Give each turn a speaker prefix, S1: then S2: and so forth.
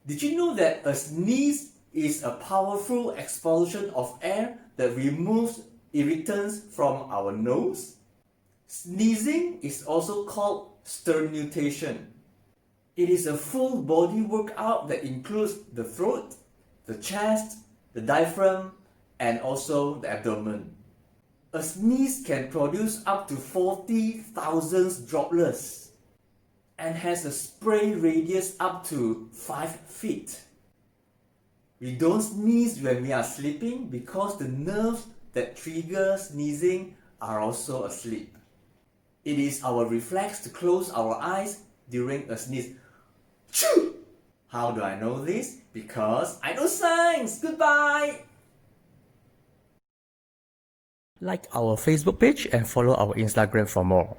S1: Did you know that a sneeze is a powerful expulsion of air that removes irritants from our nose? Sneezing is also called sternutation. It is a full body workout that includes the throat, the chest, the diaphragm, and also the abdomen. A sneeze can produce up to 40,000 droplets and has a spray radius up to 5 feet. We don't sneeze when we are sleeping because the nerves that trigger sneezing are also asleep. It is our reflex to close our eyes during a sneeze. Choo! How do I know this? Because I know science! Goodbye! Like our Facebook page and follow our Instagram for more.